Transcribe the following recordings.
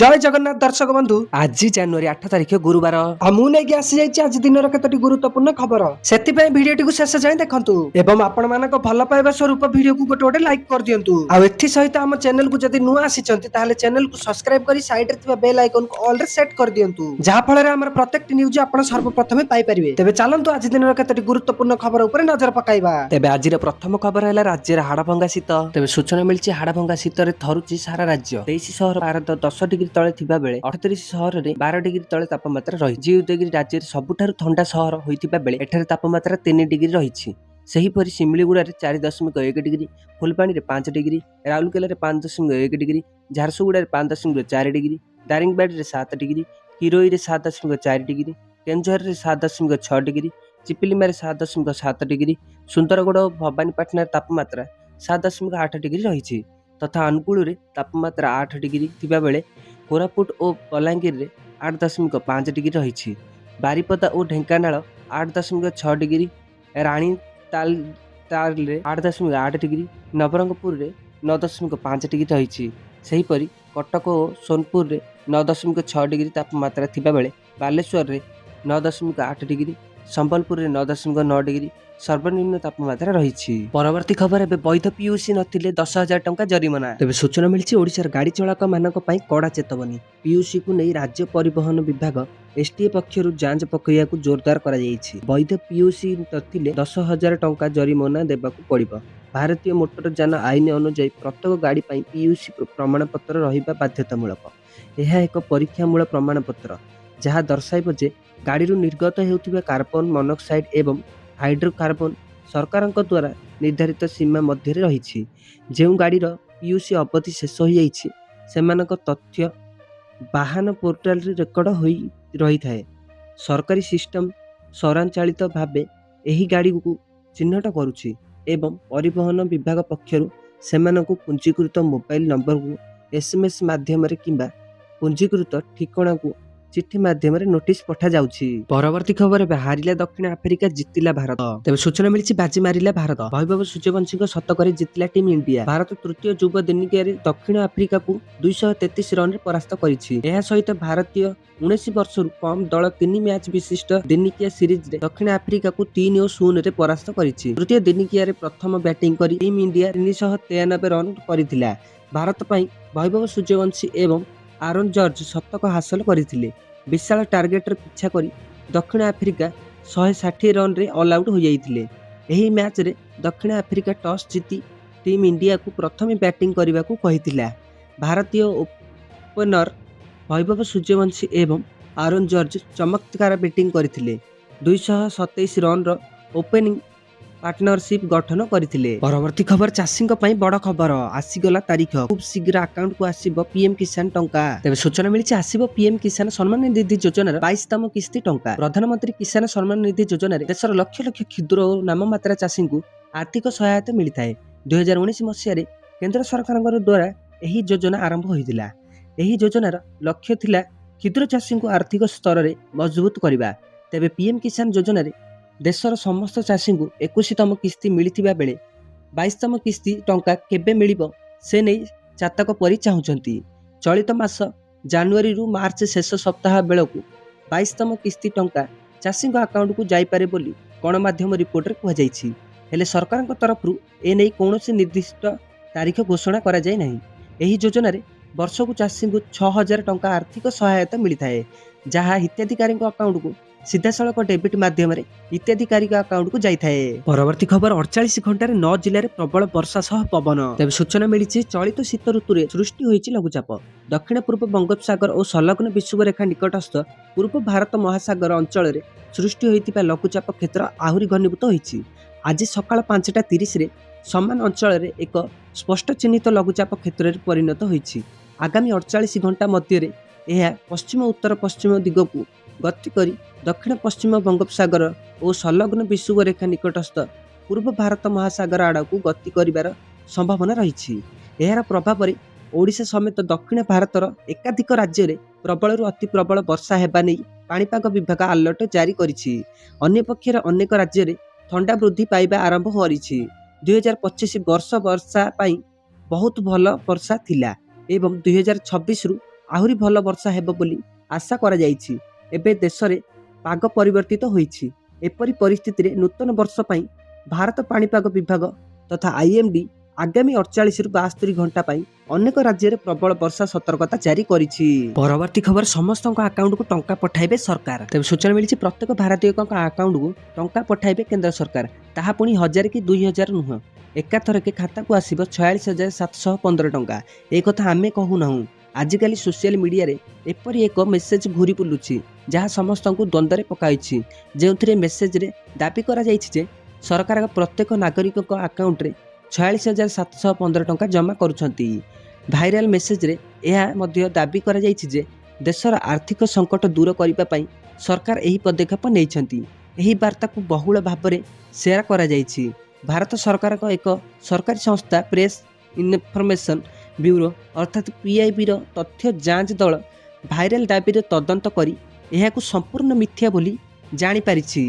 जय जगन्नाथ दर्शक बंधु आज जनवरी 8 तारिख गुरुवार मु नहीं आसी आज दिन कतोटी गुरुत्वपूर्ण खबर से भिडियो शेष जाए देखु एवं आपण मान भल पाइबा स्वरूप भिडियो को गोटे गोटे लाइक कर दिंतु सहित आम चैनल को जदि नुआ आसी चैनल को सब्सक्राइब कर साइड रे बेल आइकन को ऑल रे सेट कर दिंतु जहाँ फल आम प्रत्येक न्यूज आप सर्वप्रथम पाइपर तेज चलतु आज दिन कतोटी गुरुत्वपूर्ण खबर उपर नजर पकाइबा तेज आज प्रथम खबर है राज्य हाड़भंगा शीत तेज सूचना मिली हाड़भंगा शीत थरुची सारा राज्य 23 सहर भारत 10 डिग्री तले थिबा बेले 38 सहर रे 12 डिग्री तले तापमात्रा रही जी उदयगिरी राज्य सबुठारु ठंडा सहर होइतिबा बेले एठारे तापमात्रा 3 डिग्री रही सेहीपरि Similiguda 4.1 degree Phulbani 5 degree Rourkela 5.1 degree Jharsuguda 5.4 degree Daringbadi 7 degree हिरोई 7.4 degree Keonjhar 7.6 degree Chiplima 7.7 degree Sundargarh और भवानीपाटना तापमात्रा 7.8 डिग्री रही तथा अनुगुल में तापमात्रा 8 डिग्री थिबा बेले कोरापुट और बलांगीर रे 8.5 डिग्री रही बारिपदा और ढेंकानाल 8.6 डिग्री राणी ताल 8.8 डिग्री नवरंगपुर रे 9.5 डिग्री रही सेहीपरि कटक और सोनपुर रे 9.6 डिग्री तापमात्रा थिबा बेले बालेश्वर रे 9.8 डिग्री संबलपुर रे 9.9 डिग्री सर्वनिम्न तापमात्रा रही परवर्ती खबर एवं वैध पीयूसी नथिले 10,000 टंका जरिमाना तेज सूचना मिली ओडिशार गाड़ी चालक मानक पई कड़ा चेतवनी पीयूसी को नहीं राज्य परिवहन विभाग एसटीए पक्षर जांच प्रक्रिया को जोरदार करा जायछि वैध पीयूसी नथिले 10,000 टंका जरिमाना देबाकू पड़िबो भारतीय मोटर यान आईन अनुसार प्रत्येक गाड़ी पई पीयूसी प्रमाणपत्र रहिबा बाध्यतामूलक यह एक परीक्षामूलक प्रमाणपत्र जहाँ दर्शाइब जे गाड़ी निर्गत होउथिबा कार्बन मोनोक्साइड एवं हाइड्रोकार्बन सरकार द्वारा निर्धारित सीमा मध्य रही जो गाड़ीर पीयूसी अवधि शेष हो जाइछि सेमानक तथ्य वाहन पोर्टाल रे रेकर्ड होई रही थाए सरकारी सिस्टम सौरांचालित भावे एही गाड़ी को चिन्हट करुछि एवं परिवहन विभाग पक्षरु सेमानकु पंजीकृत मोबाइल नंबर को एसएमएस माध्यम रे किंबा पंजीकृत ठिकाना को चिट्ठी माध्यम नोटिस पठा जाउछि परवर्ती खबर हारिला दक्षिण आफ्रिका जितिला भारत तेज सूचना मिली बाजी मारिला भारत वैभव सूर्यवंशी शतक जितिला टीम इंडिया भारत तृतीय युव दिनिकिया दक्षिण आफ्रिका को 233 रन परास्त करिछि एहा सहित भारतीय 19 वर्ष कम दल 3 मैच विशिष्ट दिनिकिया सीरीज रे दक्षिण आफ्रिका को 3-0 रे परास्त करिछि तृतीय दिनिकिया रे प्रथम बैटिंग करी टीम इंडिया 393 रन करिथिला भारत पई वैभव सूर्यवंशी एवं आरोन जॉर्ज शतक हासिल करथिले विशाल टार्गेट पिछा करी दक्षिण आफ्रिका 160 रन रे ऑल आउट हो जाइथिले एही मैच रे दक्षिण आफ्रिका टॉस जीती टीम इंडिया को प्रथम बैटिंग करने को कहिथिला भारतीय ओपनर वैभव सूर्यवंशी एवं आरोन जॉर्ज चमत्कार बैटिंग करथिले 227 रन रो ओपनिंग पार्टनरशिप गठन करथिले परवर्ती खबर चाषी बड़ खबर आसीगला तारीख खूब शीघ्र अकाउंट को आसीबो पीएम किसान टंका तेज सूचना मिली आसीबो पीएम किसान सम्मान निधि योजनार 22तम किस्ती टंका प्रधानमंत्री किसान सम्मान निधि योजना देशर लक्ष लक्ष क्षुद्र और नाममात्रा चाषी को आर्थिक सहायता मिलता है 2019 मसीह केंद्र सरकार द्वारा यही योजना आरंभ होइतिला एही योजनार लक्ष्य थिला क्षुद्र चाषी को आर्थिक स्तर में मजबूत करबा तेबे पीएम किसान योजना देशर समस्त चाषी को 21तम किस्ती मिलिथिबा बेले 22तम किस्ती टंका केबे मिलिबो से नहीं चातक परि चाहुचंती चलित मास जनवरी रु मार्च शेष सप्ताह बेलकु 22तम किस्ती टंका चाषी अकाउंट को जाई पारे बोली गणमाध्यम रिपोर्ट रे कहा जायछि हेले सरकार तरफ ए नहीं कौनसी निर्दिष्ट तारीख घोषणा करा जाय नहीं एही योजना रे वर्ष को चाषी को 6,000 टंका आर्थिक सहायता मिलता है जहाँ हिताधिकारी अकाउंट को सीधासलख डेबिट माध्यम हिताधिकारी अकाउंट को जाए परवर्ती खबर 48 घंटे 9 जिले में प्रबल वर्षा सह पवन तेज सूचना मिली चलित शीत ऋतु में सृष्टि होइछि लघुचाप दक्षिण पूर्व बंगोपसागर और संलग्न विषुवरेखा निकटस्थ पूर्व भारत महासागर अंचल में सृष्टि होइतिबा लघुचाप क्षेत्र आहुरी घनीभूत होइछि आज सकाळ 5:30 रे समान अंचल में एक स्पष्ट चिन्हित लघुचाप क्षेत्र में परिणत होइछि आगामी 48 घंटा मध्य यह पश्चिम उत्तर पश्चिम दिग को गति करी दक्षिण पश्चिम बंगोपसागर और संलग्न विषुवरेखा निकटस्थ पूर्व भारत महासागर आड़ को गति करिवार संभावना रही यार प्रभाव में ओडिशा समेत दक्षिण भारतर एकाधिक राज्य में प्रबल अति प्रबल वर्षा हेबा नहीं पाणीपाग विभाग अलर्ट जारी करिछि अन्य पक्षर अनेक राज्य में ठंडा वृद्धि पाइबा आरंभ करिछि 2025 वर्षा पाई बहुत भल वर्षा थिला एवं 2026 रु ଆହୁରି ଭଲ ବର୍ଷା ହେବ ବୋଲି ଆଶା କରାଯାଇଛି। ଏବେ ଦେଶରେ ପାଗ ପରିବର୍ତ୍ତିତ ହୋଇଛି। ଏପରି ପରିସ୍ଥିତିରେ ନୂତନ ବର୍ଷ ପାଇଁ ଭାରତ ପାଣିପାଗ ବିଭାଗ ତଥା IMD ଆଗାମୀ 48ରୁ 72 ଘଣ୍ଟା ପାଇଁ ଅନେକ ରାଜ୍ୟରେ ପ୍ରବଳ ବର୍ଷା ସତର୍କତା ଜାରି କରିଛି। ପରବର୍ତ୍ତୀ ଖବର, ସମସ୍ତଙ୍କ ଆକାଉଣ୍ଟକୁ ଟଙ୍କା ପଠାଇବେ ସରକାର। ତେବେ ସୂଚନା ମିଳିଛି ପ୍ରତ୍ୟେକ ଭାରତୀୟଙ୍କ ଆକାଉଣ୍ଟକୁ ଟଙ୍କା ପଠାଇବେ କେନ୍ଦ୍ର ସରକାର। ତାହା ପୁଣି 1000 କି 2000 ନୁହଁ, ଏକାଥରକେ ଖାତାକୁ ଆସିବ 46,715 ଟଙ୍କା। ଏ କଥା ଆମେ କହୁନାହୁଁ। ଆଜିକାଲି ସୋସିଆଲ ମିଡ଼ିଆରେ ଏପରି ଏକ ମେସେଜ ଘୁରି ବୁଲୁଛି ଯାହା ସମସ୍ତଙ୍କୁ ଦ୍ୱନ୍ଦ୍ୱରେ ପକାଇଛି, ଯେଉଁଥିରେ ମେସେଜରେ ଦାବି କରାଯାଇଛି ଯେ ସରକାର ପ୍ରତ୍ୟେକ ନାଗରିକଙ୍କ ଆକାଉଣ୍ଟରେ 46,715 ଟଙ୍କା ଜମା କରୁଛନ୍ତି। ଭାଇରାଲ ମେସେଜରେ ଏହା ମଧ୍ୟ ଦାବି କରାଯାଇଛି ଯେ ଦେଶର ଆର୍ଥିକ ସଙ୍କଟ ଦୂର କରିବା ପାଇଁ ସରକାର ଏହି ପଦକ୍ଷେପ ନେଇଛନ୍ତି। ଏହି ବାର୍ତ୍ତାକୁ ବହୁଳ ଭାବରେ ସେୟାର କରାଯାଇଛି। ଭାରତ ସରକାରଙ୍କ ଏକ ସରକାରୀ ସଂସ୍ଥା ପ୍ରେସ୍ ଇନଫର୍ମେସନ ବ୍ୟୁରୋ ଅର୍ଥାତ୍ PIBର ତଥ୍ୟ ଯାଞ୍ଚ ଦଳ ଭାଇରାଲ ଦାବିର ତଦନ୍ତ କରି ଏହାକୁ ସମ୍ପୂର୍ଣ୍ଣ ମିଥ୍ୟା ବୋଲି ଜାଣିପାରିଛି।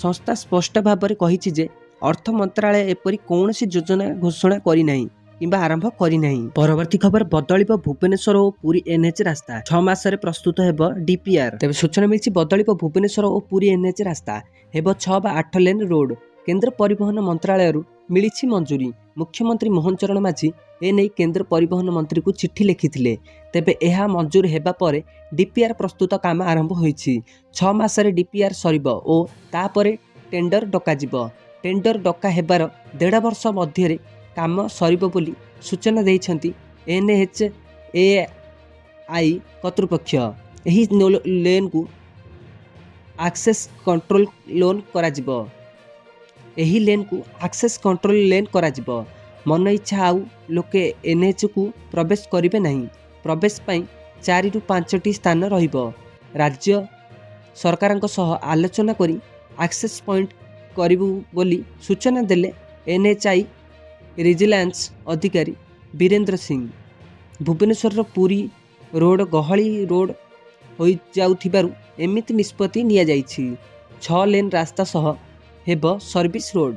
ସଂସ୍ଥା ସ୍ପଷ୍ଟ ଭାବରେ କହିଛି ଯେ ଅର୍ଥ ମନ୍ତ୍ରାଳୟ ଏପରି କୌଣସି ଯୋଜନା ଘୋଷଣା କରିନାହିଁ କିମ୍ବା ଆରମ୍ଭ କରିନାହିଁ। ପରବର୍ତ୍ତୀ ଖବର, ବଦଳିବ ଭୁବନେଶ୍ୱର ଓ ପୁରୀ NH ରାସ୍ତା। 6 ମାସରେ ପ୍ରସ୍ତୁତ ହେବ DPR। ତେବେ ସୂଚନା ମିଳିଛି ବଦଳିବ ଭୁବନେଶ୍ୱର ଓ ପୁରୀ NH ରାସ୍ତା, ହେବ 6 ବା 8 ଲେନ୍ ରୋଡ। କେନ୍ଦ୍ର ପରିବହନ ମନ୍ତ୍ରାଳୟରୁ ମିଳିଛି ମଞ୍ଜୁରୀ। ମୁଖ୍ୟମନ୍ତ୍ରୀ ମୋହନ ଚରଣ ମାଝୀ ଏନେଇ କେନ୍ଦ୍ର ପରିବହନ ମନ୍ତ୍ରୀଙ୍କୁ ଚିଠି ଲେଖିଥିଲେ। ତେବେ ଏହା ମଞ୍ଜୁର ହେବା ପରେ DPR ପ୍ରସ୍ତୁତ କାମ ଆରମ୍ଭ ହୋଇଛି। 6 ମାସରେ DPR ସରିବ ଓ ତାପରେ ଟେଣ୍ଡର ଡକାଯିବ। ଟେଣ୍ଡର ଡକା ହେବାର 1.5 ବର୍ଷ ମଧ୍ୟରେ କାମ ସରିବ ବୋଲି ସୂଚନା ଦେଇଛନ୍ତି NHAI କର୍ତ୍ତୃପକ୍ଷ। ଏହି ଲେନ୍କୁ ଆକ୍ସେସ୍ କଣ୍ଟ୍ରୋଲ ଲେନ୍ କରାଯିବ। ମନ ଇଚ୍ଛା ଆଉ ଲୋକେ NHକୁ ପ୍ରବେଶ କରିବେ ନାହିଁ। ପ୍ରବେଶ ପାଇଁ 4ରୁ 5ଟି ସ୍ଥାନ ରହିବ। ରାଜ୍ୟ ସରକାରଙ୍କ ସହ ଆଲୋଚନା କରି ଆକ୍ସେସ୍ ପଏଣ୍ଟ କରିବୁ ବୋଲି ସୂଚନା ଦେଲେ NHAI ଭିଜିଲାନ୍ସ ଅଧିକାରୀ ବୀରେନ୍ଦ୍ର ସିଂ। ଭୁବନେଶ୍ୱରର ପୁରୀ ରୋଡ ଗହଳି ରୋଡ ହୋଇଯାଉଥିବାରୁ ଏମିତି ନିଷ୍ପତ୍ତି ନିଆଯାଇଛି। 6 ଲେନ୍ ରାସ୍ତା ସହ ହେବ ସର୍ଭିସ ରୋଡ।